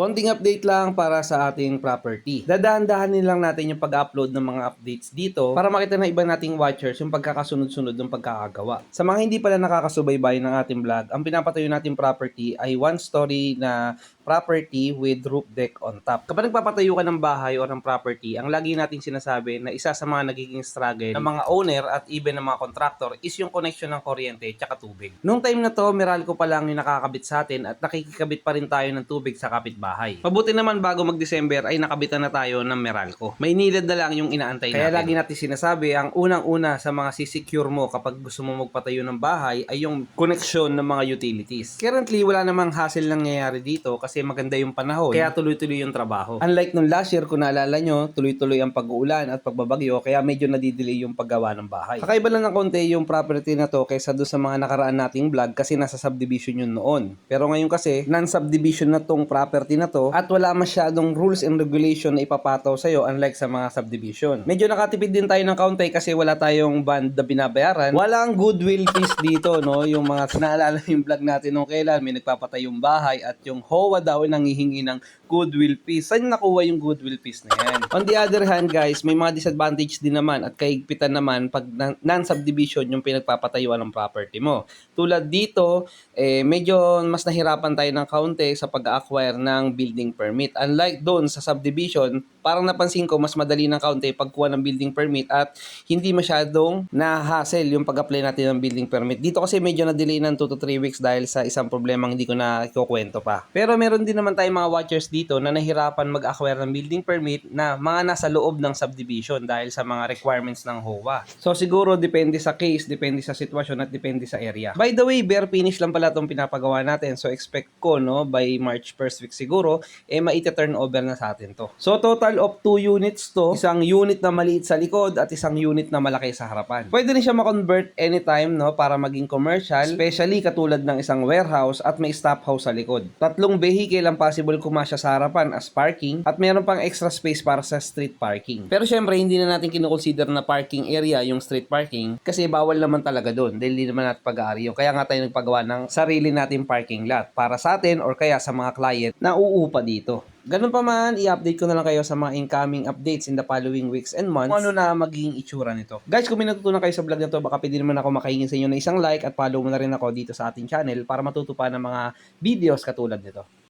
Konting update lang para sa ating property. Dadahan-dahanin lang natin yung pag-upload ng mga updates dito para makita na iba nating watchers yung pagkakasunod-sunod ng pagkakagawa. Sa mga hindi pala nakakasubaybay ng ating vlog, ang pinapatayo nating property ay one-story na property with roof deck on top. Kapag nagpapatayo ka ng bahay o ng property, ang lagi nating sinasabi na isa sa mga nagiging struggle ng mga owner at even ng mga contractor is yung connection ng kuryente at tubig. Nung time na to, Meralco pa lang yung nakakabit sa atin at nakikikabit pa rin tayo ng tubig sa kapitbahay. Mabuti naman bago mag-December ay nakabitan na tayo ng Meralco. May nilad na lang yung inaantay natin. Kaya lagi natin sinasabi, ang unang-una sa mga sisecure mo kapag gusto mo magpatayo ng bahay ay yung connection ng mga utilities. Currently, wala namang hassle nangyayari dito kasi maganda yung panahon, kaya tuloy-tuloy yung trabaho. Unlike nung last year, kung naalala nyo, tuloy-tuloy ang pag-uulan at pagbabagyo, kaya medyo nadidelay yung paggawa ng bahay. Kakaiba lang ng konti yung property na to kaysa doon sa mga nakaraan nating vlog kasi nasa subdivision yun noon. Pero ngayon kasi, non-subdivision na tong property na to at wala masyadong rules and regulation na ipapataw sa'yo unlike sa mga subdivision. Medyo nakatipid din tayo ng kaunti kasi wala tayong bond na binabayaran. Walang goodwill fees dito, no? Yung mga naalala yung vlog natin nung kailan, may nagpapatayong bahay at yung HOA daw nangihingi ng goodwill fees. Saan nakuha yung goodwill fees na yan? On the other hand, guys, may mga disadvantage din naman at kaigpitan naman pag non-subdivision yung pinagpapatayuan ng property mo. Tulad dito, medyo mas nahirapan tayo ng kaunti sa pag-acquire ng building permit. Unlike doon sa subdivision, parang napansin ko mas madali ng kaunti pagkuha ng building permit at hindi masyadong na-hassle yung pag-apply natin ng building permit. Dito kasi medyo na-delay ng 2 to 3 weeks dahil sa isang problemang hindi ko na ikukwento pa. Pero meron din naman tayong mga watchers dito na nahirapan mag-acquire ng building permit na mga nasa loob ng subdivision dahil sa mga requirements ng HOA. So siguro depende sa case, depende sa sitwasyon at depende sa area. By the way, bare finish lang pala itong pinapagawa natin. So expect ko, no, by March 1st week siguro, maita-turn over na sa atin to. So total of 2 units to. Isang unit na maliit sa likod at isang unit na malaki sa harapan. Pwede rin siya ma-convert anytime, no, para maging commercial, especially katulad ng isang warehouse at may stop house sa likod. 3 vehicle ang possible kumasya sa harapan as parking at meron pang extra space para sa street parking. Pero syempre, hindi na natin kinoconsider na parking area yung street parking kasi bawal naman talaga doon dahil hindi naman natin pag-aari yun. Kaya nga tayo nagpagawa ng sarili natin parking lot para sa atin or kaya sa mga client na uupa dito. Ganun pa man, i-update ko na lang kayo sa mga incoming updates in the following weeks and months kung ano na magiging itsura nito. Guys, kung may natutunan kayo sa vlog na to, baka pwede naman ako makahingin sa inyo na isang like at follow mo na rin ako dito sa ating channel para matuto pa ng mga videos katulad nito.